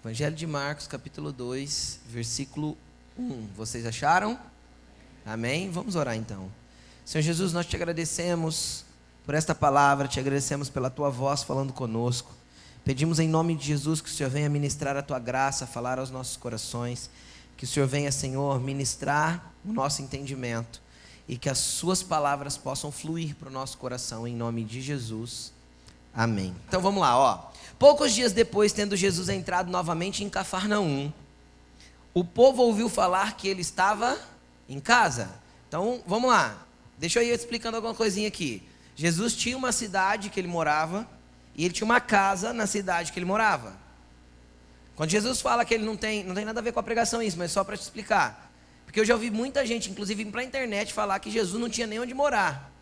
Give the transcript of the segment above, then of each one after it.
Evangelho de Marcos, capítulo 2, versículo 1. Vocês acharam? Amém? Vamos orar então. Senhor Jesus, nós te agradecemos por esta palavra, te agradecemos pela tua voz falando conosco. Pedimos em nome de Jesus que o Senhor venha ministrar a tua graça, falar aos nossos corações. Que o Senhor venha, Senhor, ministrar o nosso entendimento e que as suas palavras possam fluir para o nosso coração, em nome de Jesus. Amém. Então vamos lá, ó. Poucos dias depois, tendo Jesus entrado novamente em Cafarnaum, o povo ouviu falar que ele estava em casa. Então vamos lá, deixa eu ir explicando alguma coisinha aqui. Jesus tinha uma cidade que ele morava e ele tinha uma casa na cidade que ele morava. Quando Jesus fala que ele não tem nada a ver com a pregação isso, mas só para te explicar. Porque eu já ouvi muita gente, inclusive para a internet, falar que Jesus não tinha nem onde morar.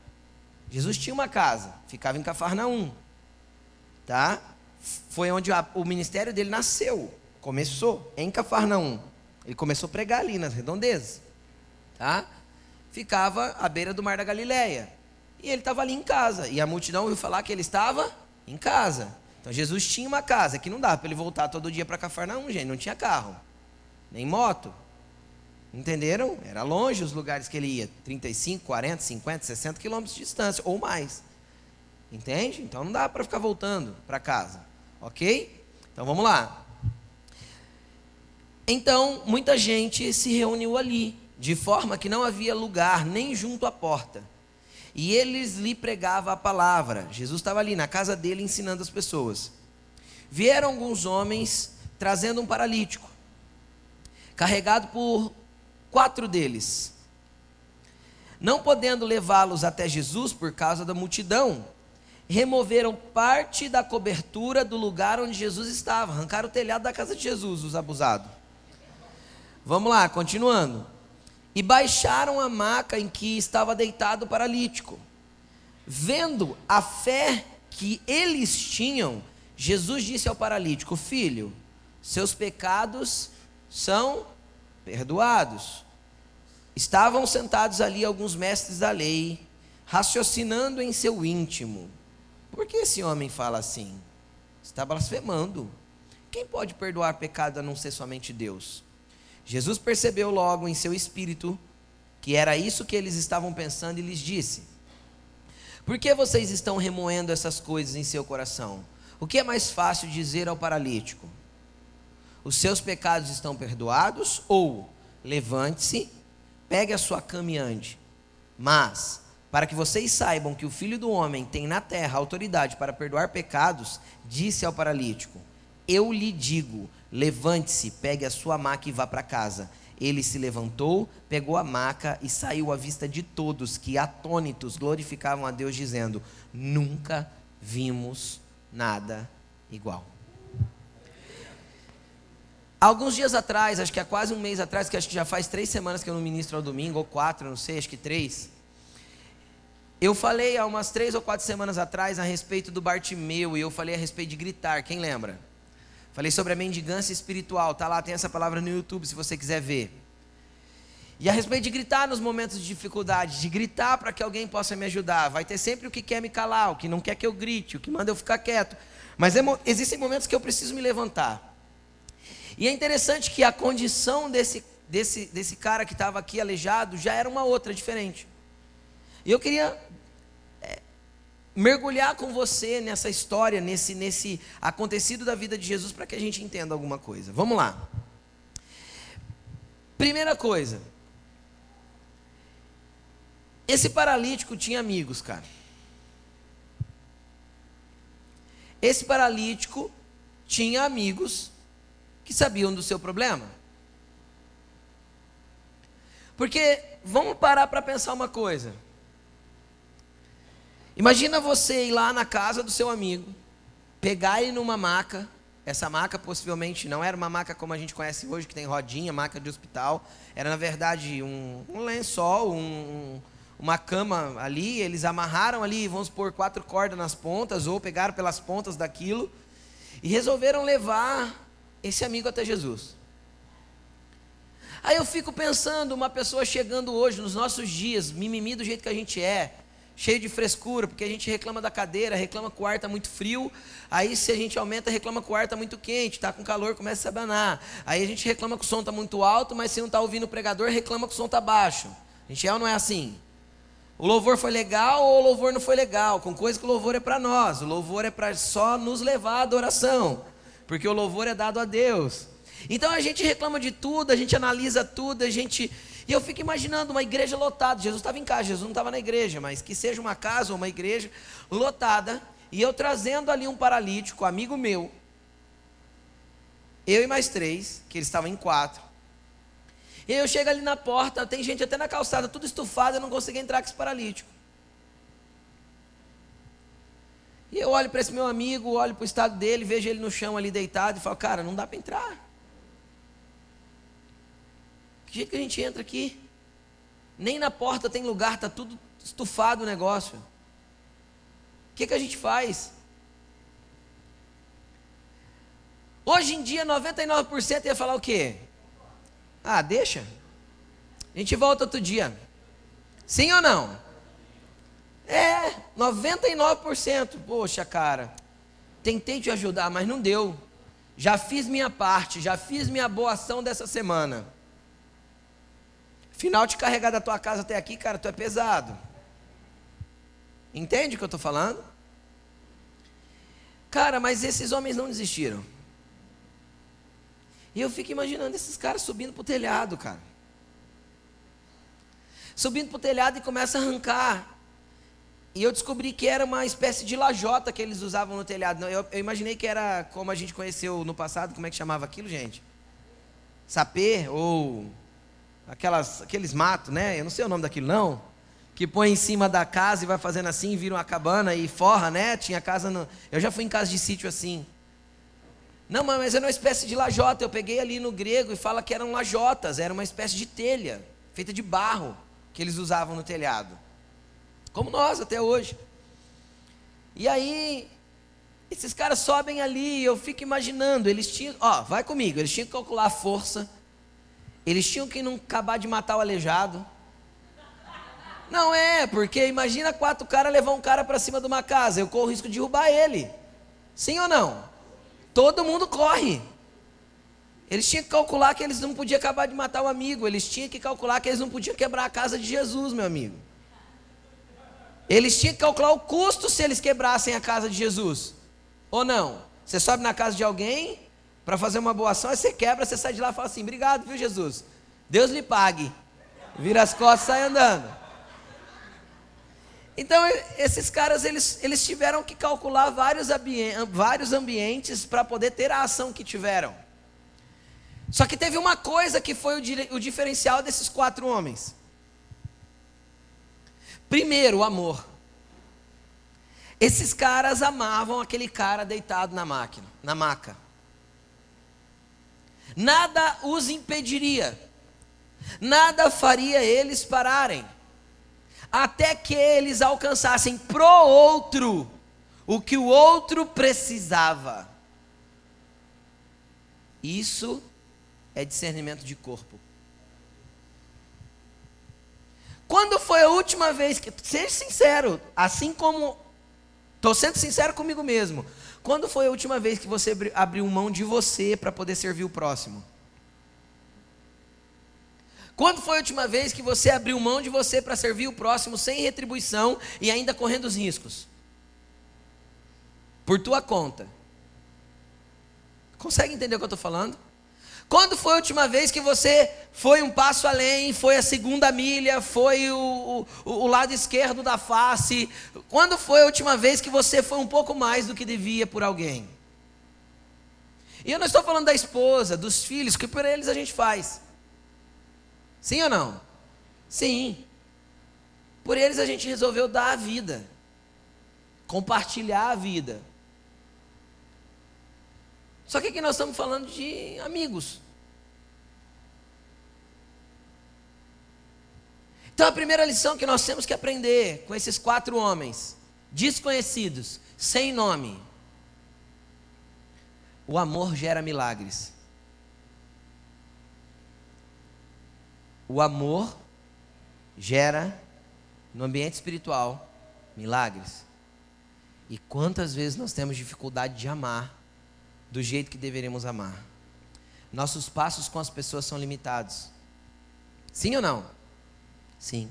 Jesus tinha uma casa, ficava em Cafarnaum, tá? Foi onde o ministério dele nasceu, começou em Cafarnaum. Ele começou a pregar ali nas redondezas, tá? Ficava à beira do mar da Galileia. E ele estava ali em casa, e a multidão ouviu falar que ele estava em casa. Então Jesus tinha uma casa, que não dava para ele voltar todo dia para Cafarnaum, gente, não tinha carro, nem moto. Entenderam? Era longe os lugares que ele ia, 35, 40, 50, 60 quilômetros de distância, ou mais. Entende? Então não dá para ficar voltando para casa, ok? Então vamos lá. Então muita gente se reuniu ali, de forma que não havia lugar nem junto à porta. E eles lhe pregavam a palavra. Jesus estava ali na casa dele ensinando as pessoas. Vieram alguns homens trazendo um paralítico, carregado por 4 deles. Não podendo levá-los até Jesus por causa da multidão, removeram parte da cobertura do lugar onde Jesus estava. Arrancaram o telhado da casa de Jesus, os abusados. Vamos lá, continuando. E baixaram a maca em que estava deitado o paralítico. Vendo a fé que eles tinham, Jesus disse ao paralítico: filho, seus pecados são perdoados. Estavam sentados ali alguns mestres da lei, raciocinando em seu íntimo: por que esse homem fala assim? Está blasfemando. Quem pode perdoar pecado a não ser somente Deus? Jesus percebeu logo em seu espírito que era isso que eles estavam pensando e lhes disse: por que vocês estão remoendo essas coisas em seu coração? O que é mais fácil dizer ao paralítico: os seus pecados estão perdoados? Ou levante-se, pegue a sua cama e ande. Mas, para que vocês saibam que o Filho do Homem tem na terra autoridade para perdoar pecados, disse ao paralítico: eu lhe digo, levante-se, pegue a sua maca e vá para casa. Ele se levantou, pegou a maca e saiu à vista de todos, que atônitos glorificavam a Deus, dizendo: nunca vimos nada igual. Alguns dias atrás, acho que há quase um mês atrás, que acho que já faz 3 semanas que eu não ministro ao domingo, ou 4, não sei, acho que 3. Eu falei há umas 3 ou 4 semanas atrás a respeito do Bartimeu, e eu falei a respeito de gritar, quem lembra? Falei sobre a mendigância espiritual, tá lá, tem essa palavra no YouTube se você quiser ver. E a respeito de gritar nos momentos de dificuldade, de gritar para que alguém possa me ajudar. Vai ter sempre o que quer me calar, o que não quer que eu grite, o que manda eu ficar quieto. Mas existem momentos que eu preciso me levantar. E é interessante que a condição desse cara que estava aqui aleijado já era uma outra, diferente. E eu queria mergulhar com você nessa história, nesse acontecido da vida de Jesus, para que a gente entenda alguma coisa. Vamos lá. Primeira coisa, esse paralítico tinha amigos, cara. Esse paralítico tinha amigos que sabiam do seu problema. Porque, vamos parar para pensar uma coisa. Imagina você ir lá na casa do seu amigo, pegar ele numa maca. Essa maca possivelmente não era uma maca como a gente conhece hoje, que tem rodinha, maca de hospital. Era na verdade um lençol, uma cama ali. Eles amarraram ali, vamos pôr 4 cordas nas pontas, ou pegaram pelas pontas daquilo, e resolveram levar esse amigo até Jesus. Aí eu fico pensando, uma pessoa chegando hoje, nos nossos dias, mimimi do jeito que a gente é, cheio de frescura, porque a gente reclama da cadeira, reclama que o ar está muito frio, aí se a gente aumenta, reclama que o ar está muito quente, está com calor, começa a se abanar. Aí a gente reclama que o som está muito alto, mas se não está ouvindo o pregador, reclama que o som está baixo. A gente é ou não é assim? O louvor foi legal ou o louvor não foi legal? Com coisa que o louvor é para nós, o louvor é para só nos levar à adoração, porque o louvor é dado a Deus. Então a gente reclama de tudo, a gente analisa tudo, e eu fico imaginando uma igreja lotada. Jesus estava em casa, Jesus não estava na igreja, mas que seja uma casa ou uma igreja lotada, e eu trazendo ali um paralítico, amigo meu, eu e mais 3, que eles estavam em 4. E aí eu chego ali na porta, tem gente até na calçada, tudo estufado, eu não consegui entrar com esse paralítico. E eu olho para esse meu amigo, olho para o estado dele, vejo ele no chão ali deitado e falo, cara, não dá para entrar. Que jeito que a gente entra aqui? Nem na porta tem lugar, está tudo estufado o negócio. O que a gente faz? Hoje em dia 99% ia falar o quê? Ah, deixa. A gente volta outro dia. Sim ou não? 99%. Poxa, cara, tentei te ajudar, mas não deu. Já fiz minha parte, já fiz minha boa ação dessa semana. Final de carregar da tua casa até aqui, cara, tu é pesado. Entende o que eu estou falando? Cara, mas esses homens não desistiram. E eu fico imaginando esses caras subindo para o telhado, cara. Subindo para o telhado e começa a arrancar. E eu descobri que era uma espécie de lajota que eles usavam no telhado. Eu imaginei que era como a gente conheceu no passado, como é que chamava aquilo, gente? Sapê ou aqueles matos, né? Eu não sei o nome daquilo não. Que põe em cima da casa e vai fazendo assim, vira uma cabana e forra, né? Tinha casa eu já fui em casa de sítio assim. Não, mas era uma espécie de lajota. Eu peguei ali no grego e fala que eram lajotas. Era uma espécie de telha, feita de barro, que eles usavam no telhado. Como nós até hoje. E aí, esses caras sobem ali e eu fico imaginando, eles tinham, vai comigo, eles tinham que calcular a força, eles tinham que não acabar de matar o aleijado. Não porque imagina 4 caras levar um cara para cima de uma casa, eu corro o risco de derrubar ele. Sim ou não? Todo mundo corre. Eles tinham que calcular que eles não podiam acabar de matar o amigo. Eles tinham que calcular que eles não podiam quebrar a casa de Jesus, meu amigo. Eles tinham que calcular o custo se eles quebrassem a casa de Jesus. Ou não? Você sobe na casa de alguém para fazer uma boa ação, aí você quebra, você sai de lá e fala assim, obrigado, viu, Jesus? Deus lhe pague. Vira as costas e sai andando. Então, esses caras, eles tiveram que calcular vários ambientes para poder ter a ação que tiveram. Só que teve uma coisa que foi o diferencial desses 4 homens. Primeiro, o amor. Esses caras amavam aquele cara deitado na maca. Nada os impediria. Nada faria eles pararem. Até que eles alcançassem pro outro o que o outro precisava. Isso é discernimento de corpo. Quando foi a última vez que, seja sincero, assim como estou sendo sincero comigo mesmo, quando foi a última vez que você abriu mão de você para poder servir o próximo? Quando foi a última vez que você abriu mão de você para servir o próximo sem retribuição e ainda correndo os riscos? Por tua conta. Consegue entender o que eu estou falando? Quando foi a última vez que você foi um passo além, foi a segunda milha, foi o lado esquerdo da face? Quando foi a última vez que você foi um pouco mais do que devia por alguém? E eu não estou falando da esposa, dos filhos, que por eles a gente faz. Sim ou não? Sim. Por eles a gente resolveu dar a vida, compartilhar a vida. Só que aqui nós estamos falando de amigos. Então a primeira lição que nós temos que aprender com esses 4 homens, desconhecidos, sem nome: o amor gera milagres. O amor gera, no ambiente espiritual, Milagres. E quantas vezes nós temos dificuldade de amar do jeito que deveríamos amar? Nossos passos com as pessoas são limitados. Sim ou não? Sim.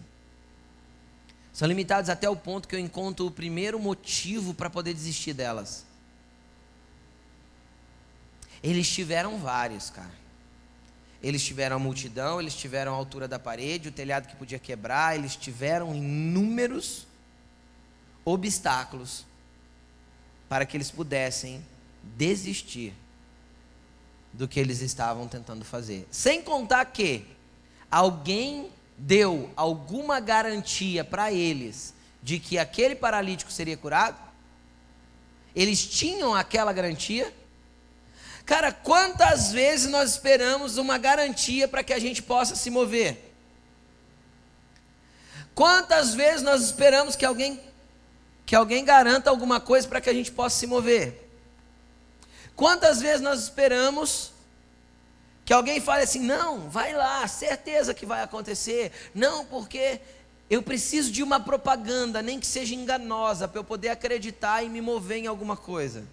São limitados até o ponto que eu encontro o primeiro motivo para poder desistir delas. Eles tiveram vários, cara. Eles tiveram a multidão, eles tiveram a altura da parede, o telhado que podia quebrar, eles tiveram inúmeros obstáculos para que eles pudessem desistir do que eles estavam tentando fazer. Sem contar que alguém deu alguma garantia para eles de que aquele paralítico seria curado? Eles tinham aquela garantia? Cara, quantas vezes nós esperamos uma garantia para que a gente possa se mover? Quantas vezes nós esperamos que alguém garanta alguma coisa para que a gente possa se mover? Quantas vezes nós esperamos que alguém fale assim, não, vai lá, certeza que vai acontecer. Não, porque eu preciso de uma propaganda, nem que seja enganosa, para eu poder acreditar e me mover em alguma coisa.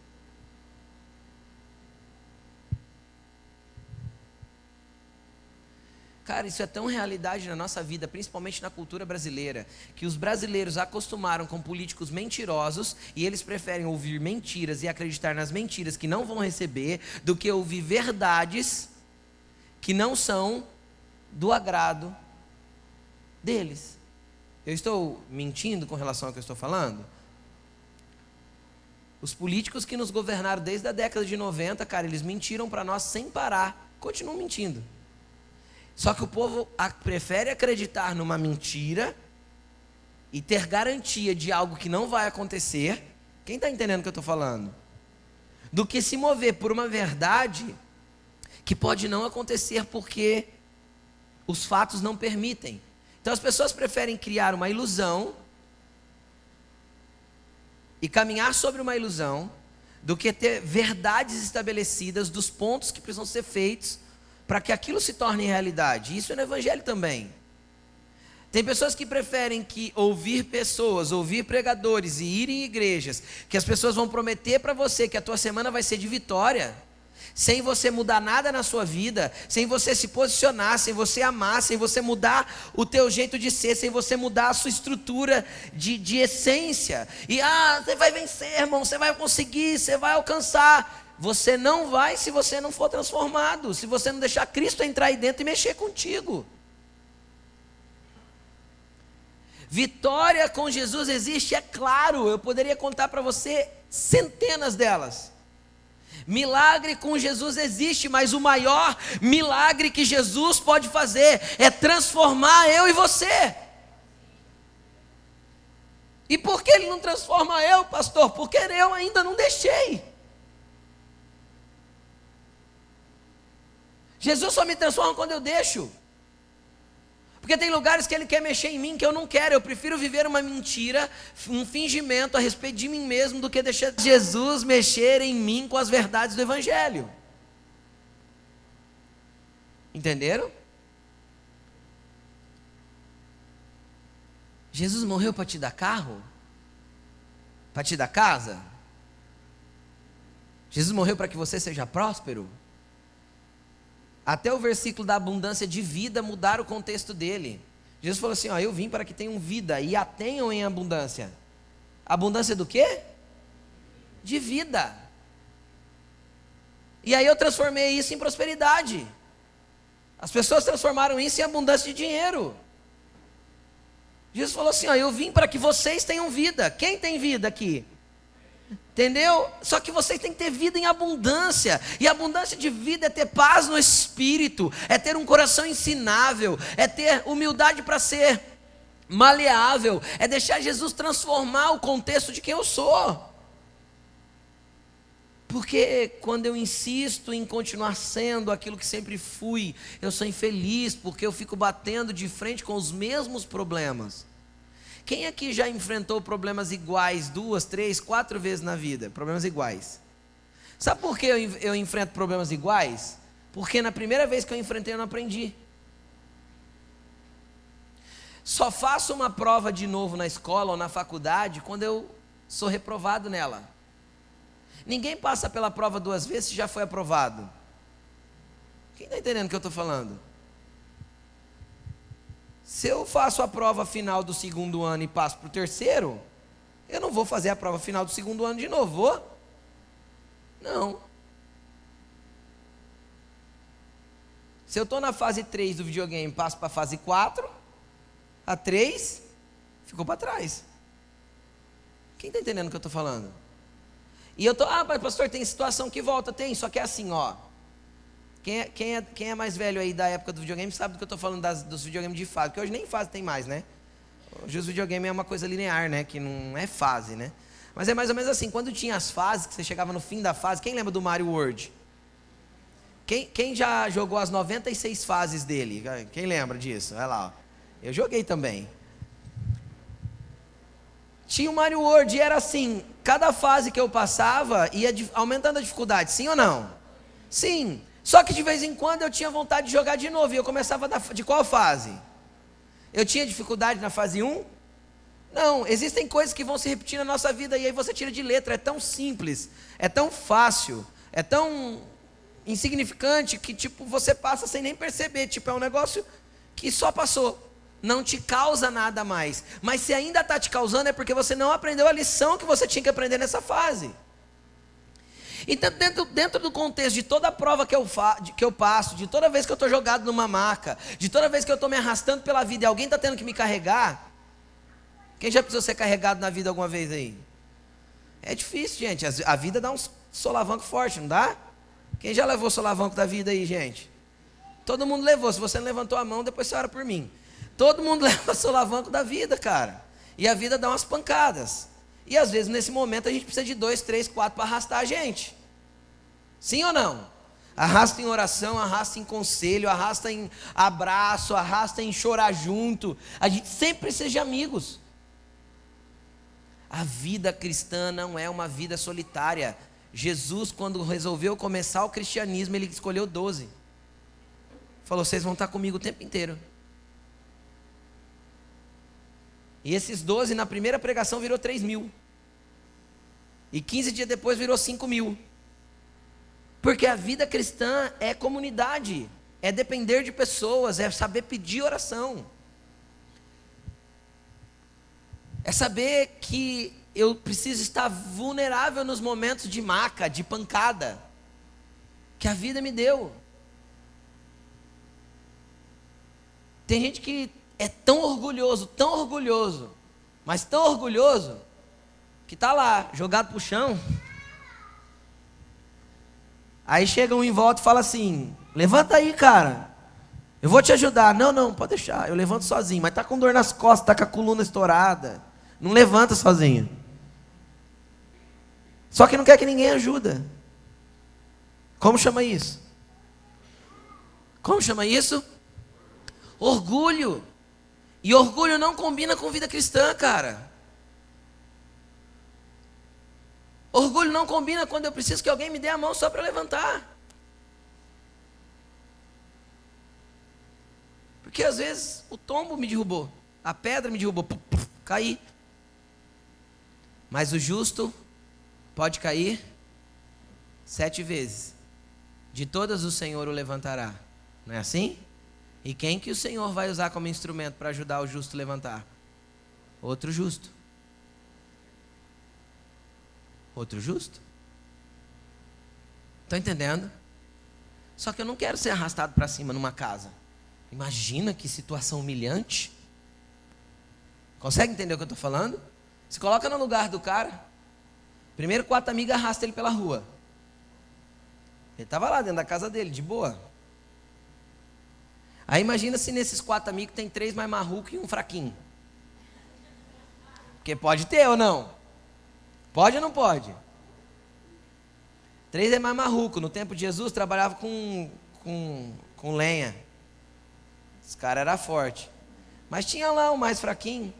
Cara, isso é tão realidade na nossa vida, principalmente na cultura brasileira, que os brasileiros acostumaram com políticos mentirosos e eles preferem ouvir mentiras e acreditar nas mentiras que não vão receber do que ouvir verdades que não são do agrado deles. Eu estou mentindo com relação ao que eu estou falando? Os políticos que nos governaram desde a década de 90, cara, eles mentiram para nós sem parar, continuam mentindo. Só que o povo prefere acreditar numa mentira e ter garantia de algo que não vai acontecer. Quem está entendendo o que eu estou falando? Do que se mover por uma verdade que pode não acontecer porque os fatos não permitem. Então as pessoas preferem criar uma ilusão e caminhar sobre uma ilusão do que ter verdades estabelecidas dos pontos que precisam ser feitos para que aquilo se torne realidade. Isso é no Evangelho também. Tem pessoas que preferem ouvir pessoas, ouvir pregadores e ir em igrejas, que as pessoas vão prometer para você que a tua semana vai ser de vitória, sem você mudar nada na sua vida, sem você se posicionar, sem você amar, sem você mudar o teu jeito de ser, sem você mudar a sua estrutura de essência. E você vai vencer, irmão, você vai conseguir, você vai alcançar. Você não vai se você não for transformado, se você não deixar Cristo entrar aí dentro e mexer contigo. Vitória com Jesus existe, é claro, eu poderia contar para você centenas delas. Milagre com Jesus existe, mas o maior milagre que Jesus pode fazer é transformar eu e você. E por que Ele não transforma eu, pastor? Porque eu ainda não deixei. Jesus só me transforma quando eu deixo. Porque tem lugares que Ele quer mexer em mim que eu não quero. Eu prefiro viver uma mentira, um fingimento a respeito de mim mesmo, do que deixar Jesus mexer em mim com as verdades do Evangelho. Entenderam? Jesus morreu para te dar carro? Para te dar casa? Jesus morreu para que você seja próspero? Até o versículo da abundância de vida mudar o contexto dele. Jesus falou assim, eu vim para que tenham vida e a tenham em abundância. Abundância do quê? De vida. E aí eu transformei isso em prosperidade. As pessoas transformaram isso em abundância de dinheiro. Jesus falou assim, eu vim para que vocês tenham vida. Quem tem vida aqui? Entendeu? Só que vocês têm que ter vida em abundância. E abundância de vida é ter paz no espírito, é ter um coração ensinável, é ter humildade para ser maleável, é deixar Jesus transformar o contexto de quem eu sou. Porque quando eu insisto em continuar sendo aquilo que sempre fui, eu sou infeliz, porque eu fico batendo de frente com os mesmos problemas. Quem aqui já enfrentou problemas iguais 2, 3, 4 vezes na vida? Problemas iguais. Sabe por que eu enfrento problemas iguais? Porque na primeira vez que eu enfrentei eu não aprendi. Só faço uma prova de novo na escola ou na faculdade quando eu sou reprovado nela. Ninguém passa pela prova 2 vezes se já foi aprovado. Quem está entendendo o que eu estou falando? Se eu faço a prova final do 2º ano e passo para o 3º, eu não vou fazer a prova final do 2º ano de novo, vou? Não. Se eu estou na fase 3 do videogame e passo para a fase 4, a 3 ficou para trás. Quem está entendendo o que eu estou falando? E eu estou, mas pastor, tem situação que volta, tem, só que é assim, ó. Quem é mais velho aí da época do videogame sabe do que eu estou falando dos videogames de fase, porque hoje nem fase tem mais, né? Hoje os videogames é uma coisa linear, né? Que não é fase, né? Mas é mais ou menos assim, quando tinha as fases, que você chegava no fim da fase, quem lembra do Mario World? Quem já jogou as 96 fases dele? Quem lembra disso? Vai lá, ó. Eu joguei também. Tinha o Mario World e era assim, cada fase que eu passava ia aumentando a dificuldade, sim ou não? Sim. Só que de vez em quando eu tinha vontade de jogar de novo e eu começava de qual fase? Eu tinha dificuldade na fase 1? Não, existem coisas que vão se repetir na nossa vida e aí você tira de letra, é tão simples, é tão fácil, é tão insignificante que tipo você passa sem nem perceber, tipo é um negócio que só passou, não te causa nada mais, mas se ainda está te causando é porque você não aprendeu a lição que você tinha que aprender nessa fase. Então dentro do contexto de toda a prova que eu passo, de toda vez que eu estou jogado numa maca, de toda vez que eu estou me arrastando pela vida e alguém está tendo que me carregar, quem já precisou ser carregado na vida alguma vez aí? É difícil, gente, a vida dá um solavanco forte, não dá? Quem já levou o solavanco da vida aí, gente? Todo mundo levou. Se você não levantou a mão, depois você ora por mim. Todo mundo leva o solavanco da vida, cara. E a vida dá umas pancadas. E às vezes nesse momento a gente precisa de 2, 3, 4 para arrastar a gente. Sim ou não? Arrasta em oração, arrasta em conselho, arrasta em abraço, arrasta em chorar junto. A gente sempre precisa de amigos. A vida cristã não é uma vida solitária. Jesus, quando resolveu começar o cristianismo, ele escolheu 12. Falou, vocês vão estar comigo o tempo inteiro. E esses 12 na primeira pregação virou 3.000. E 15 dias depois virou 5.000. Porque a vida cristã é comunidade, é depender de pessoas, é saber pedir oração. É saber que eu preciso estar vulnerável nos momentos de maca, de pancada, que a vida me deu. Tem gente que é tão orgulhoso, mas tão orgulhoso, que está lá, jogado para o chão. Aí chega um em volta e fala assim, levanta aí, cara, eu vou te ajudar. Não, pode deixar, eu levanto sozinho, mas está com dor nas costas, está com a coluna estourada, não levanta sozinho. Só que não quer que ninguém ajuda. Como chama isso? Como chama isso? Orgulho. E orgulho não combina com vida cristã, cara. Orgulho não combina quando eu preciso que alguém me dê a mão só para levantar. Porque às vezes o tombo me derrubou, a pedra me derrubou, caí. Mas o justo pode cair 7 vezes. De todas o Senhor o levantará. Não é assim? E quem que o Senhor vai usar como instrumento para ajudar o justo a levantar? Outro justo. Outro justo. Estão entendendo? Só que eu não quero ser arrastado para cima numa casa. Imagina que situação humilhante. Consegue entender o que eu estou falando? Se coloca no lugar do cara. Primeiro 4 amigos arrastam ele pela rua. Ele estava lá dentro da casa dele, de boa. Aí imagina se nesses 4 amigos tem 3 mais marrucos e um fraquinho. Porque pode ter ou não? Pode ou não pode? 3 é mais marruco. No tempo de Jesus trabalhava com lenha. Esse cara era forte. Mas tinha lá um mais fraquinho.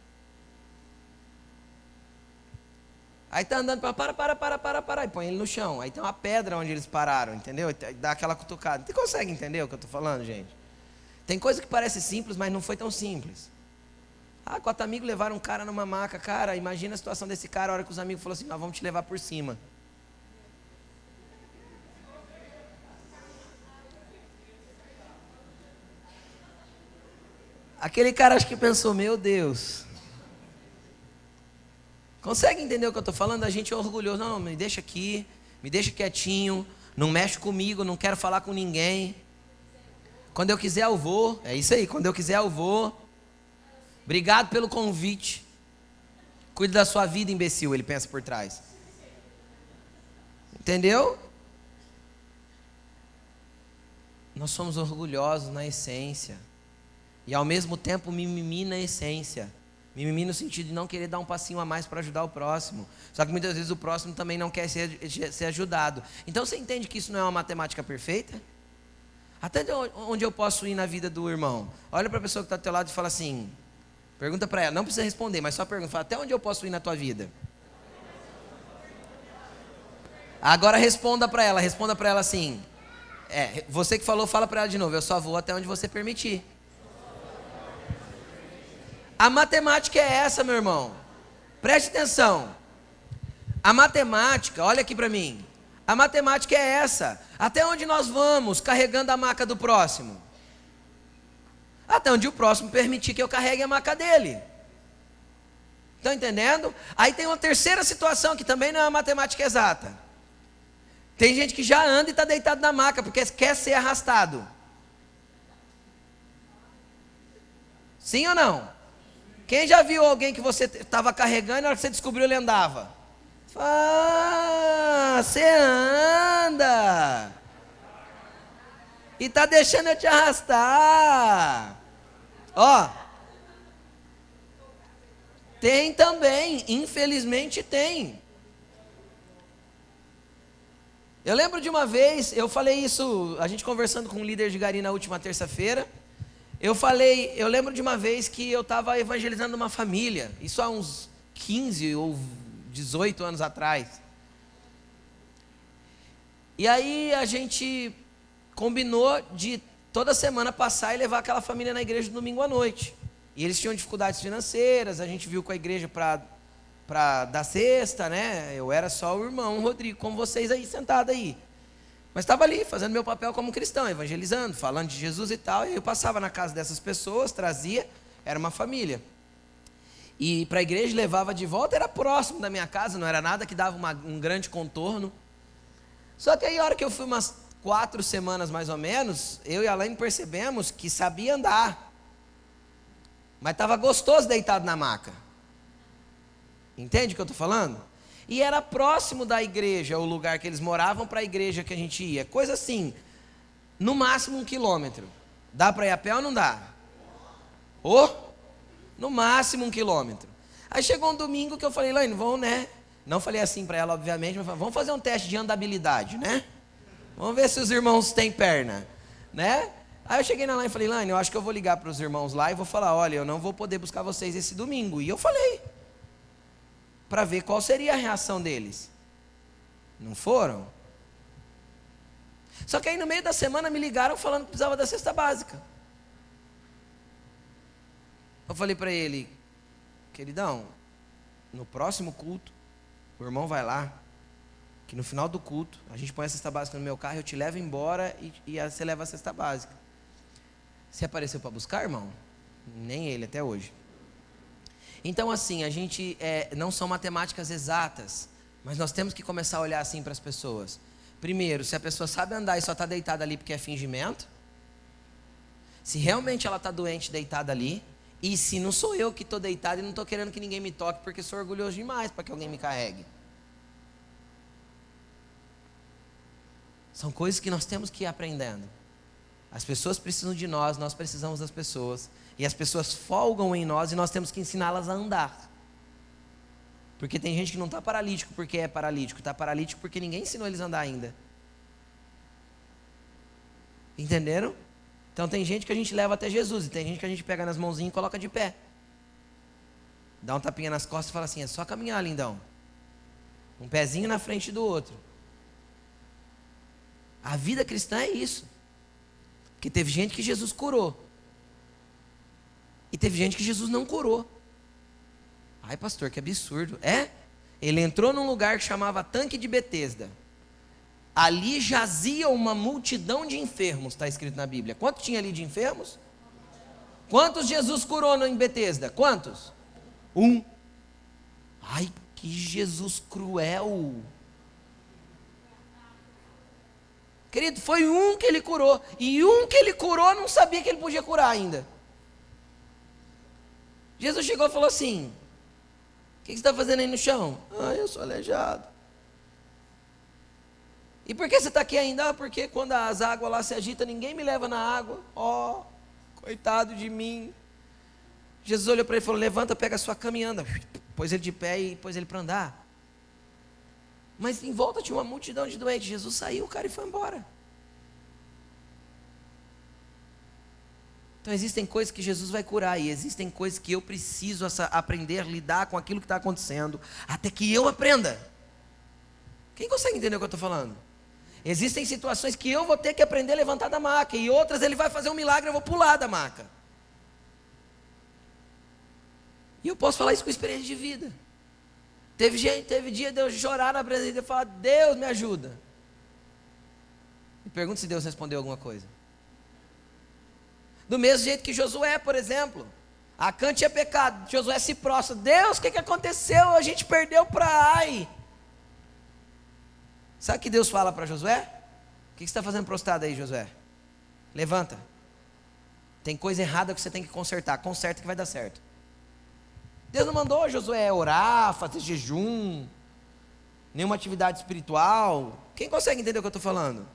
Aí tá andando para, e põe ele no chão. Aí tem uma pedra onde eles pararam, entendeu? Dá aquela cutucada. Você consegue entender o que eu estou falando, gente? Tem coisa que parece simples, mas não foi tão simples. Ah, 4 amigos levaram um cara numa maca. Cara, imagina a situação desse cara, a hora que os amigos falaram assim, nós vamos te levar por cima. Aquele cara acho que pensou, meu Deus. Consegue entender o que eu estou falando? A gente é orgulhoso. Não, me deixa aqui, me deixa quietinho, não mexe comigo, não quero falar com ninguém. Quando eu quiser eu vou. É isso aí, quando eu quiser eu vou. Obrigado pelo convite. Cuide da sua vida, imbecil, ele pensa por trás. Entendeu? Nós somos orgulhosos na essência. E ao mesmo tempo mimimi na essência. Mimimi no sentido de não querer dar um passinho a mais para ajudar o próximo. Só que muitas vezes o próximo também não quer ser ajudado. Então você entende que isso não é uma matemática perfeita? Até onde eu posso ir na vida do irmão? Olha para a pessoa que está do teu lado e fala assim, pergunta para ela, não precisa responder, mas só pergunta, fala, até onde eu posso ir na tua vida? Agora responda para ela assim, você que falou, fala para ela de novo, eu só vou até onde você permitir. A matemática é essa, meu irmão. Preste atenção. A matemática, olha aqui para mim. A matemática é essa. Até onde nós vamos carregando a maca do próximo? Até onde o próximo permitir que eu carregue a maca dele. Estão entendendo? Aí tem uma terceira situação que também não é uma matemática exata. Tem gente que já anda e está deitado na maca porque quer ser arrastado. Sim ou não? Quem já viu alguém que você estava carregando e na hora que você descobriu ele andava? Ah, você anda. E está deixando eu te arrastar. Ó. Tem também, infelizmente tem. Eu lembro de uma vez, eu falei isso, a gente conversando com um líder de Gari na última terça-feira. Eu lembro de uma vez que eu estava evangelizando uma família, isso há uns 15 ou 18 anos atrás. E aí a gente combinou de toda semana passar e levar aquela família na igreja no domingo à noite. E eles tinham dificuldades financeiras, a gente viu com a igreja para dar cesta, né? Eu era só o irmão Rodrigo, como vocês aí, sentado aí. Mas estava ali, fazendo meu papel como cristão, evangelizando, falando de Jesus e tal. E eu passava na casa dessas pessoas, trazia, era uma família. E para a igreja levava de volta, era próximo da minha casa, não era nada que dava um grande contorno. Só que aí a hora que eu fui umas 4 semanas mais ou menos, eu e a Alaine percebemos que sabia andar. Mas estava gostoso deitado na maca. Entende o que eu estou falando? E era próximo da igreja, o lugar que eles moravam, para a igreja que a gente ia. Coisa assim, no máximo 1 quilômetro. Dá para ir a pé ou não dá? No máximo 1 quilômetro. Aí chegou um domingo que eu falei, Laine, vamos, né? Não falei assim para ela, obviamente, mas falei, vamos fazer um teste de andabilidade, né? Vamos ver se os irmãos têm perna, né? Aí eu cheguei na Laine e falei, Laine, eu acho que eu vou ligar para os irmãos lá e vou falar, olha, eu não vou poder buscar vocês esse domingo. E eu falei, para ver qual seria a reação deles. Não foram? Só que aí no meio da semana me ligaram falando que precisava da cesta básica. Eu falei para ele, queridão, no próximo culto, o irmão vai lá, que no final do culto, a gente põe a cesta básica no meu carro, eu te levo embora e você leva a cesta básica. Você apareceu para buscar, irmão? Nem ele até hoje. Então assim, a gente não são matemáticas exatas, mas nós temos que começar a olhar assim para as pessoas. Primeiro, se a pessoa sabe andar e só está deitada ali porque é fingimento, se realmente ela está doente deitada ali, e se não sou eu que estou deitado e não estou querendo que ninguém me toque porque sou orgulhoso demais para que alguém me carregue. São coisas que nós temos que ir aprendendo. As pessoas precisam de nós, nós precisamos das pessoas. E as pessoas folgam em nós e nós temos que ensiná-las a andar. Porque tem gente que não está paralítico porque é paralítico, está paralítico porque ninguém ensinou eles a andar ainda. Entenderam? Então tem gente que a gente leva até Jesus e tem gente que a gente pega nas mãozinhas e coloca de pé. Dá um tapinha nas costas e fala assim, é só caminhar, lindão. Um pezinho na frente do outro. A vida cristã é isso. Porque teve gente que Jesus curou. E teve gente que Jesus não curou. Ai, pastor, que absurdo. Ele entrou num lugar que chamava Tanque de Betesda. Ali jazia uma multidão de enfermos, está escrito na Bíblia. Quanto tinha ali de enfermos? Quantos Jesus curou em Betesda? Quantos? 1. Ai, que Jesus cruel. Querido, foi 1 que ele curou. E 1 que ele curou não sabia que ele podia curar ainda. Jesus chegou e falou assim: o que você está fazendo aí no chão? Eu sou aleijado. E por que você está aqui ainda? Porque quando as águas lá se agitam, ninguém me leva na água. Coitado de mim. Jesus olhou para ele e falou: levanta, pega a sua cama e anda. Pôs ele de pé e pôs ele para andar. Mas em volta tinha uma multidão de doentes. Jesus saiu, cara, e foi embora. Então existem coisas que Jesus vai curar, e existem coisas que eu preciso aprender a lidar com aquilo que está acontecendo, até que eu aprenda. Quem consegue entender o que eu estou falando? Existem situações que eu vou ter que aprender a levantar da maca, e outras ele vai fazer um milagre e eu vou pular da maca. E eu posso falar isso com experiência de vida. Teve dia de eu chorar na presença de Deus e falar: Deus me ajuda. Me pergunto se Deus respondeu alguma coisa. Do mesmo jeito que Josué, por exemplo. Acã tinha pecado, Josué se prostra: Deus, o que aconteceu? A gente perdeu para Ai. Sabe o que Deus fala para Josué? O que você está fazendo prostrado aí, Josué? Levanta. Tem coisa errada que você tem que consertar. Conserta que vai dar certo. Deus não mandou Josué orar, fazer jejum, nenhuma atividade espiritual. Quem consegue entender o que eu estou falando?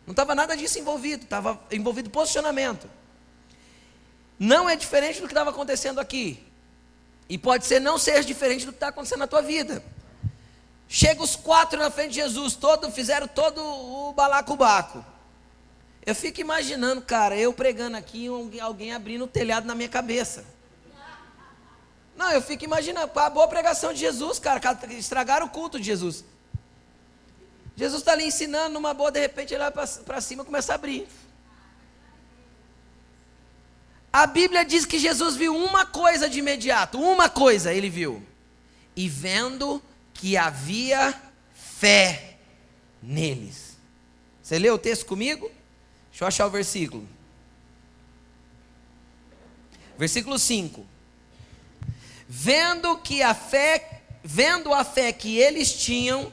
Não estava nada disso envolvido, estava envolvido posicionamento. Não é diferente do que estava acontecendo aqui. E pode ser não ser diferente do que está acontecendo na tua vida. Chega os 4 na frente de Jesus, fizeram todo o balacobaco. Eu fico imaginando, cara, eu pregando aqui, alguém abrindo o telhado na minha cabeça. Não, eu fico imaginando, acabou a pregação de Jesus, cara, estragaram o culto de Jesus. Jesus está ali ensinando, numa boa, de repente ele vai para cima e começa a abrir. A Bíblia diz que Jesus viu uma coisa de imediato, uma coisa ele viu. E vendo que havia fé neles. Você leu o texto comigo? Deixa eu achar o versículo. Versículo 5. Vendo a fé que eles tinham,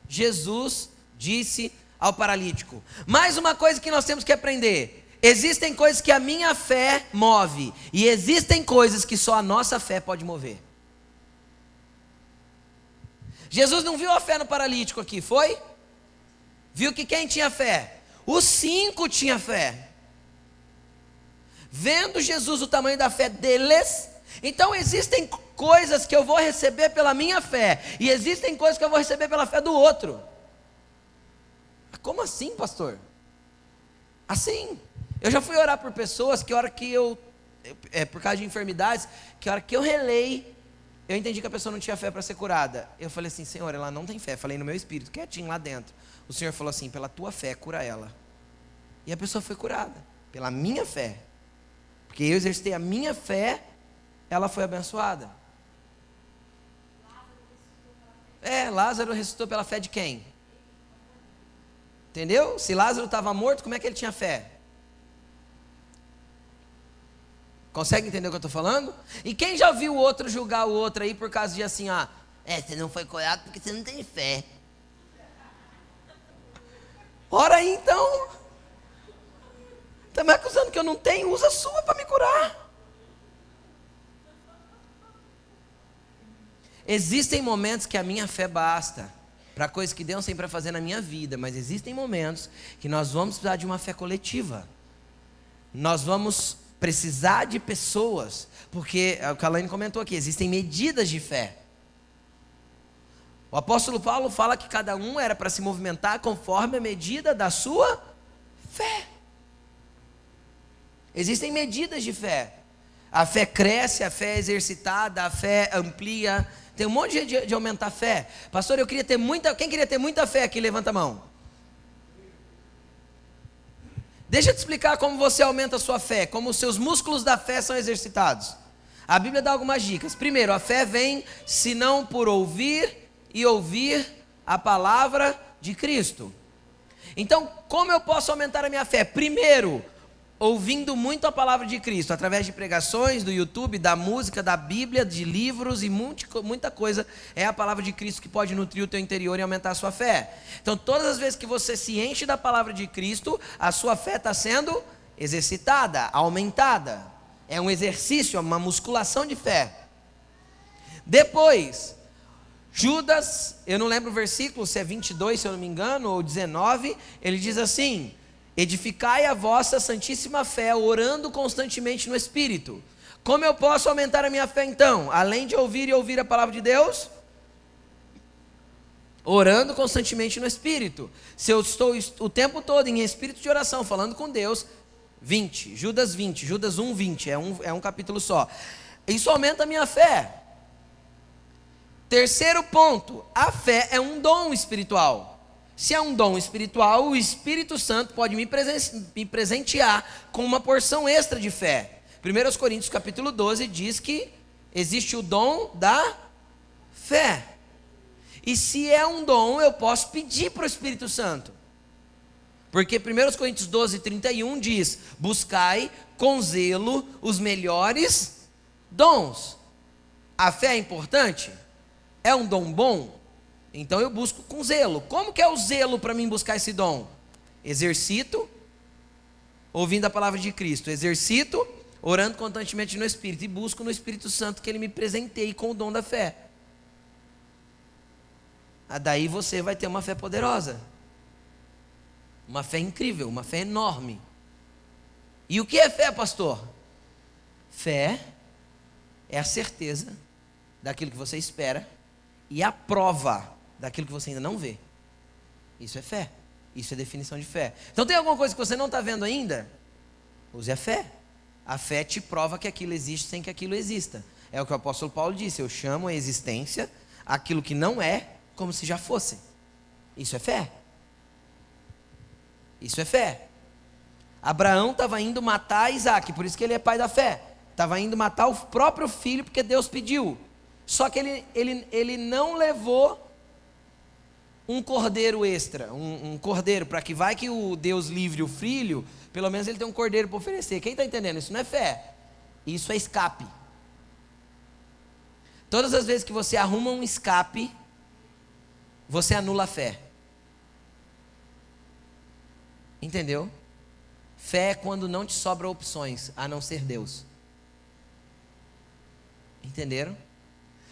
Jesus disse ao paralítico. Mais uma coisa que nós temos que aprender. Existem coisas que a minha fé move, e existem coisas que só a nossa fé pode mover. Jesus não viu a fé no paralítico aqui, foi? Viu que quem tinha fé? Os 5 tinham fé. Vendo Jesus o tamanho da fé deles, então existem coisas que eu vou receber pela minha fé, e existem coisas que eu vou receber pela fé do outro. Como assim, pastor? Assim. Eu já fui orar por pessoas que a hora que por causa de enfermidades, que a hora que eu relei, eu entendi que a pessoa não tinha fé para ser curada. Eu falei assim: Senhor, ela não tem fé. Falei no meu espírito, quietinho lá dentro. O Senhor falou assim: pela tua fé, cura ela. E a pessoa foi curada, pela minha fé. Porque eu exercitei a minha fé, ela foi abençoada. Lázaro ressuscitou pela fé de quem? Entendeu? Se Lázaro estava morto, como é que ele tinha fé? Consegue entender o que eu estou falando? E quem já viu o outro julgar o outro aí por causa de assim, você não foi curado porque você não tem fé. Ora aí então. Está me acusando que eu não tenho? Usa a sua para me curar. Existem momentos que a minha fé basta para coisas que Deus tem para fazer na minha vida, mas existem momentos que nós vamos precisar de uma fé coletiva. Nós vamos precisar de pessoas, porque o que a Laine comentou aqui, existem medidas de fé. O apóstolo Paulo fala que cada um era para se movimentar conforme a medida da sua fé. Existem medidas de fé. A fé cresce, a fé é exercitada, a fé amplia. Tem um monte de aumentar a fé. Pastor, eu queria ter muita. Quem queria ter muita fé aqui? Levanta a mão. Deixa eu te explicar como você aumenta a sua fé, como os seus músculos da fé são exercitados. A Bíblia dá algumas dicas. Primeiro, a fé vem senão por ouvir e ouvir a palavra de Cristo. Então, como eu posso aumentar a minha fé? Primeiro, ouvindo muito a palavra de Cristo, através de pregações, do YouTube, da música, da Bíblia, de livros e muita coisa. É a palavra de Cristo que pode nutrir o teu interior e aumentar a sua fé. Então, todas as vezes que você se enche da palavra de Cristo, a sua fé está sendo exercitada, aumentada. É um exercício, uma musculação de fé. Depois, Judas, eu não lembro o versículo, se é 22, se eu não me engano, ou 19, ele diz assim: edificai a vossa santíssima fé, orando constantemente no Espírito. Como eu posso aumentar a minha fé então? Além de ouvir e ouvir a palavra de Deus, orando constantemente no Espírito. Se eu estou o tempo todo em espírito de oração, falando com Deus, Judas 1, 20, é um capítulo só. Isso aumenta a minha fé. Terceiro ponto, a fé é um dom espiritual. Se é um dom espiritual, o Espírito Santo pode me presentear com uma porção extra de fé. 1 Coríntios capítulo 12 diz que existe o dom da fé. E se é um dom, eu posso pedir para o Espírito Santo. Porque 1 Coríntios 12, 31 diz: buscai com zelo os melhores dons. A fé é importante? É um dom bom? Então eu busco com zelo. Como que é o zelo para mim buscar esse dom? Exercito, ouvindo a palavra de Cristo. Exercito, orando constantemente no Espírito. E busco no Espírito Santo que Ele me presenteie com o dom da fé. Daí você vai ter uma fé poderosa. Uma fé incrível, uma fé enorme. E o que é fé, pastor? Fé é a certeza daquilo que você espera e a prova daquilo que você ainda não vê. Isso é fé. Isso é definição de fé. Então tem alguma coisa que você não está vendo ainda? Use a fé. A fé te prova que aquilo existe sem que aquilo exista. É o que o apóstolo Paulo disse: eu chamo a existência aquilo que não é como se já fosse. Isso é fé. Isso é fé. Abraão estava indo matar Isaac, por isso que ele é pai da fé. Estava indo matar o próprio filho porque Deus pediu. Só que ele não levou um cordeiro extra, um cordeiro, para que vai que o Deus livre o filho, pelo menos ele tem um cordeiro para oferecer. Quem está entendendo? Isso não é fé, isso é escape. Todas as vezes que você arruma um escape, você anula a fé. Entendeu? Fé é quando não te sobram opções, a não ser Deus. Entenderam?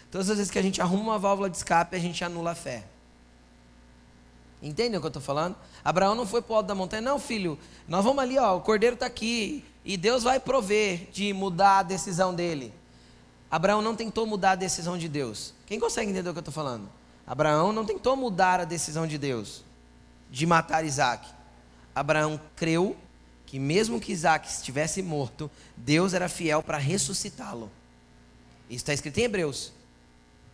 Todas as vezes que a gente arruma uma válvula de escape, a gente anula a fé. Entendem o que eu estou falando? Abraão não foi para o alto da montanha: não, filho, nós vamos ali, ó, o cordeiro está aqui, e Deus vai prover de mudar a decisão dele. Abraão não tentou mudar a decisão de Deus. Quem consegue entender o que eu estou falando? Abraão não tentou mudar a decisão de Deus de matar Isaac. Abraão creu que mesmo que Isaac estivesse morto, Deus era fiel para ressuscitá-lo. Isso está escrito em Hebreus.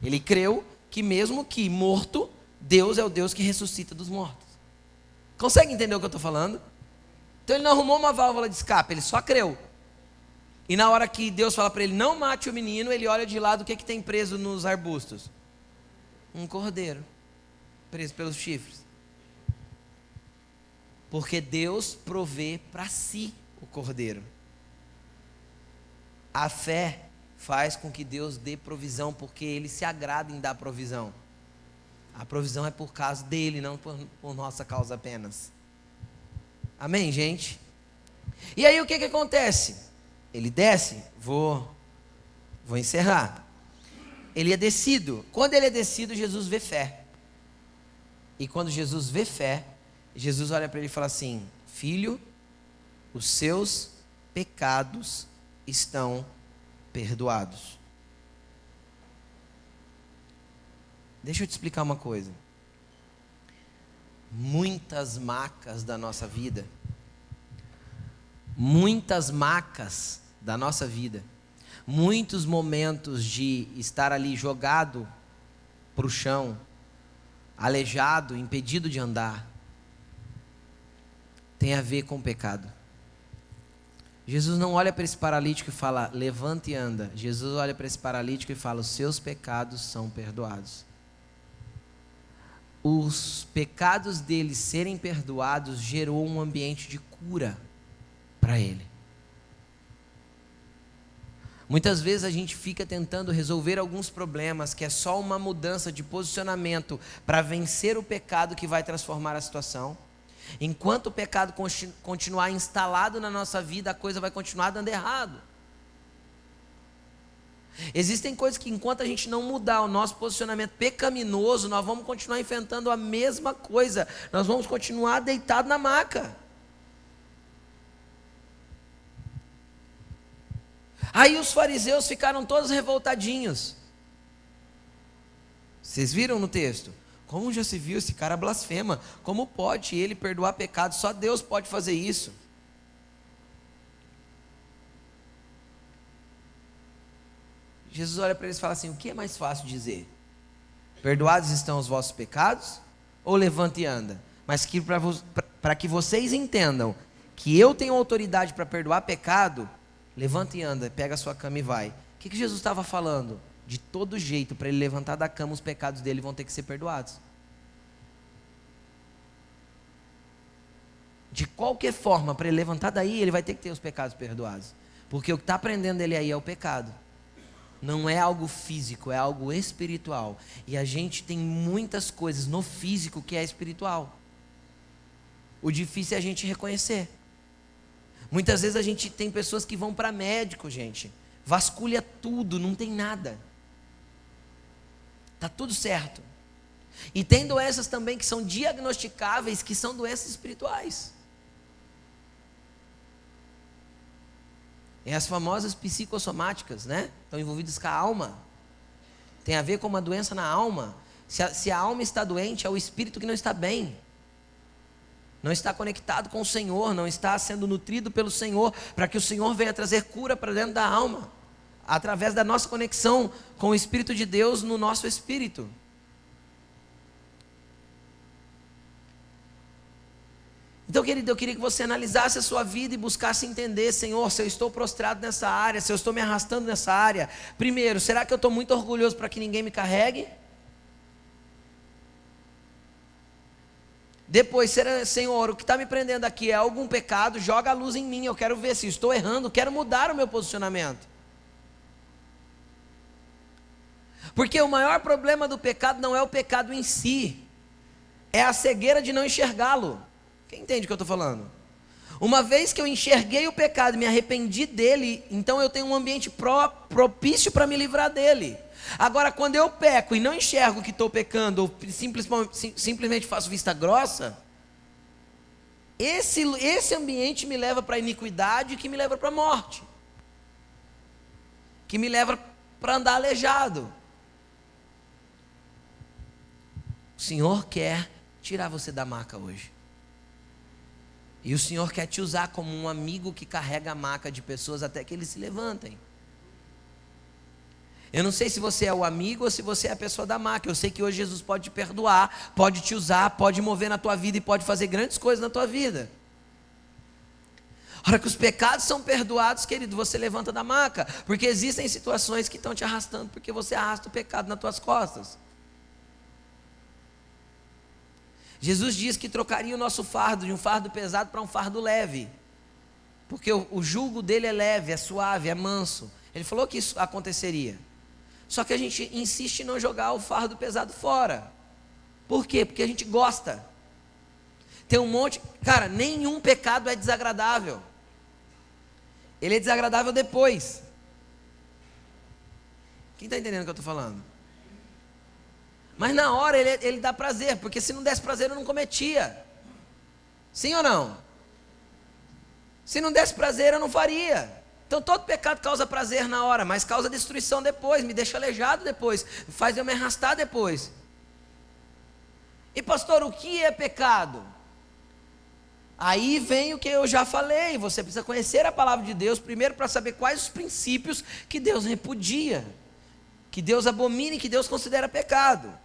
Ele creu que mesmo que morto, Deus é o Deus que ressuscita dos mortos. Consegue entender o que eu estou falando? Então ele não arrumou uma válvula de escape, ele só creu. E na hora que Deus fala para ele: não mate o menino, ele olha de lado, o que tem preso nos arbustos? Um cordeiro, preso pelos chifres. Porque Deus provê para si o cordeiro. A fé faz com que Deus dê provisão, porque Ele se agrada em dar provisão. A provisão é por causa dEle, não por nossa causa apenas. Amém, gente? E aí o que acontece? Ele desce, vou encerrar. Ele é descido. Quando ele é descido, Jesus vê fé. E quando Jesus vê fé, Jesus olha para ele e fala assim: filho, os seus pecados estão perdoados. Deixa eu te explicar uma coisa. Muitas macas da nossa vida, muitos momentos de estar ali jogado para o chão, aleijado, impedido de andar, tem a ver com o pecado. Jesus não olha para esse paralítico e fala, levanta e anda. Jesus olha para esse paralítico e fala, os seus pecados são perdoados. Os pecados dele serem perdoados gerou um ambiente de cura para ele. Muitas vezes a gente fica tentando resolver alguns problemas que é só uma mudança de posicionamento para vencer o pecado que vai transformar a situação. Enquanto o pecado continuar instalado na nossa vida, a coisa vai continuar dando errado. Existem coisas que enquanto a gente não mudar o nosso posicionamento pecaminoso, nós vamos continuar enfrentando a mesma coisa. Nós vamos continuar deitados na maca. Aí os fariseus ficaram todos revoltadinhos. Vocês viram no texto? Como já se viu, esse cara blasfema. Como pode ele perdoar pecado? Só Deus pode fazer isso. Jesus olha para eles e fala assim, o que é mais fácil dizer? Perdoados estão os vossos pecados? Ou levanta e anda? Mas que para que vocês entendam que eu tenho autoridade para perdoar pecado, levanta e anda, pega a sua cama e vai. O que Jesus estava falando? De todo jeito, para ele levantar da cama, os pecados dele vão ter que ser perdoados. De qualquer forma, para ele levantar daí, ele vai ter que ter os pecados perdoados. Porque o que está prendendo ele aí é o pecado. Não é algo físico, é algo espiritual. E a gente tem muitas coisas no físico que é espiritual. O difícil é a gente reconhecer. Muitas vezes a gente tem pessoas que vão para médico, gente. Vasculha tudo, não tem nada. Está tudo certo. E tem doenças também que são diagnosticáveis, que são doenças espirituais. É as famosas psicossomáticas, né? Estão envolvidas com a alma. Tem a ver com uma doença na alma. Se a alma está doente, é o espírito que não está bem. Não está conectado com o Senhor, não está sendo nutrido pelo Senhor, para que o Senhor venha trazer cura para dentro da alma, através da nossa conexão com o Espírito de Deus no nosso espírito. Então, querido, eu queria que você analisasse a sua vida e buscasse entender, Senhor, se eu estou prostrado nessa área, se eu estou me arrastando nessa área. Primeiro, será que eu estou muito orgulhoso para que ninguém me carregue? Depois, Senhor, o que está me prendendo aqui é algum pecado? Joga a luz em mim, eu quero ver se estou errando, quero mudar o meu posicionamento. Porque o maior problema do pecado não é o pecado em si, é a cegueira de não enxergá-lo. Quem entende o que eu estou falando? Uma vez que eu enxerguei o pecado e me arrependi dele, então eu tenho um ambiente propício para me livrar dele. Agora, quando eu peco e não enxergo que estou pecando, ou simplesmente faço vista grossa, esse ambiente me leva para a iniquidade, que me leva para a morte, que me leva para andar aleijado. O Senhor quer tirar você da maca hoje. E o Senhor quer te usar como um amigo que carrega a maca de pessoas até que eles se levantem. Eu não sei se você é o amigo ou se você é a pessoa da maca. Eu sei que hoje Jesus pode te perdoar, pode te usar, pode mover na tua vida e pode fazer grandes coisas na tua vida. A hora que os pecados são perdoados, querido, você levanta da maca. Porque existem situações que estão te arrastando, porque você arrasta o pecado nas tuas costas. Jesus diz que trocaria o nosso fardo de um fardo pesado para um fardo leve. Porque o jugo dele é leve, é suave, é manso. Ele falou que isso aconteceria. Só que a gente insiste em não jogar o fardo pesado fora. Por quê? Porque a gente gosta. Tem um monte... Cara, nenhum pecado é desagradável. Ele é desagradável depois. Quem está entendendo o que eu estou falando? Mas na hora ele dá prazer, porque se não desse prazer eu não cometia. Sim ou não? Se não desse prazer eu não faria. Então todo pecado causa prazer na hora, mas causa destruição depois, me deixa aleijado depois, faz eu me arrastar depois. E pastor, o que é pecado? Aí vem o que eu já falei, você precisa conhecer a palavra de Deus primeiro para saber quais os princípios que Deus repudia, que Deus abomina e que Deus considera pecado.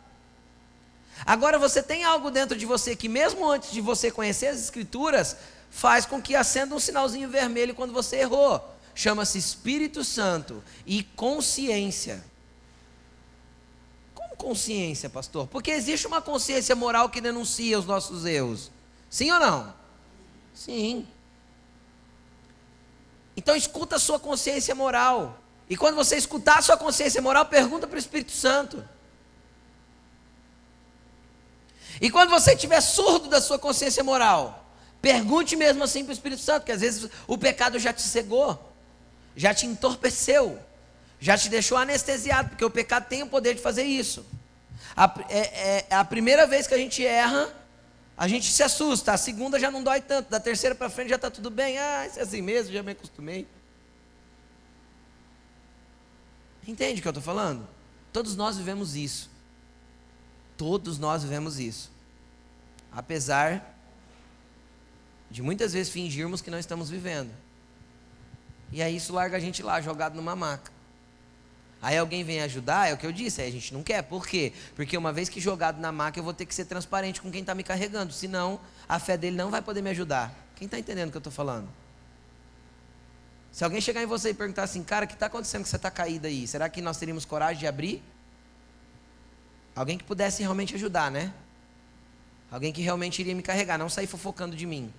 Agora você tem algo dentro de você que mesmo antes de você conhecer as Escrituras, faz com que acenda um sinalzinho vermelho quando você errou. Chama-se Espírito Santo e consciência. Como consciência, pastor? Porque existe uma consciência moral que denuncia os nossos erros. Sim ou não? Sim. Então escuta a sua consciência moral. E quando você escutar a sua consciência moral, pergunta para o Espírito Santo. E quando você estiver surdo da sua consciência moral, pergunte mesmo assim para o Espírito Santo, porque às vezes o pecado já te cegou, já te entorpeceu, já te deixou anestesiado, porque o pecado tem o poder de fazer isso. A primeira vez que a gente erra, a gente se assusta, a segunda já não dói tanto, da terceira para frente já está tudo bem, isso é assim mesmo, já me acostumei. Entende o que eu estou falando? Todos nós vivemos isso. Todos nós vivemos isso. Apesar de muitas vezes fingirmos que não estamos vivendo. E aí isso larga a gente lá, jogado numa maca. Aí alguém vem ajudar, é o que eu disse, aí a gente não quer. Por quê? Porque uma vez que jogado na maca, eu vou ter que ser transparente com quem está me carregando. Senão, a fé dele não vai poder me ajudar. Quem está entendendo o que eu estou falando? Se alguém chegar em você e perguntar assim, cara, o que está acontecendo que você está caído aí? Será que nós teríamos coragem de abrir? Alguém que pudesse realmente ajudar, né? Alguém que realmente iria me carregar, não sair fofocando de mim.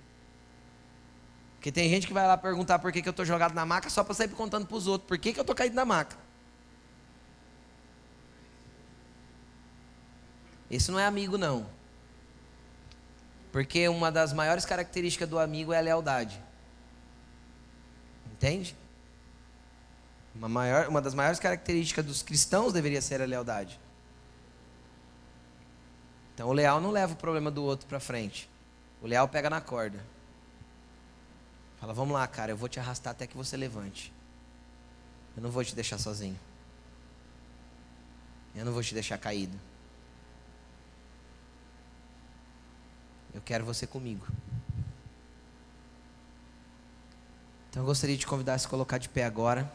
Porque tem gente que vai lá perguntar por que eu estou jogado na maca só para sair contando para os outros. Por que eu estou caído na maca? Esse não é amigo, não. Porque uma das maiores características do amigo é a lealdade. Entende? Uma das maiores características dos cristãos deveria ser a lealdade. Então o leal não leva o problema do outro para frente. O leal pega na corda. Fala, vamos lá, cara, eu vou te arrastar até que você levante. Eu não vou te deixar sozinho. Eu não vou te deixar caído. Eu quero você comigo. Então eu gostaria de te convidar a se colocar de pé agora.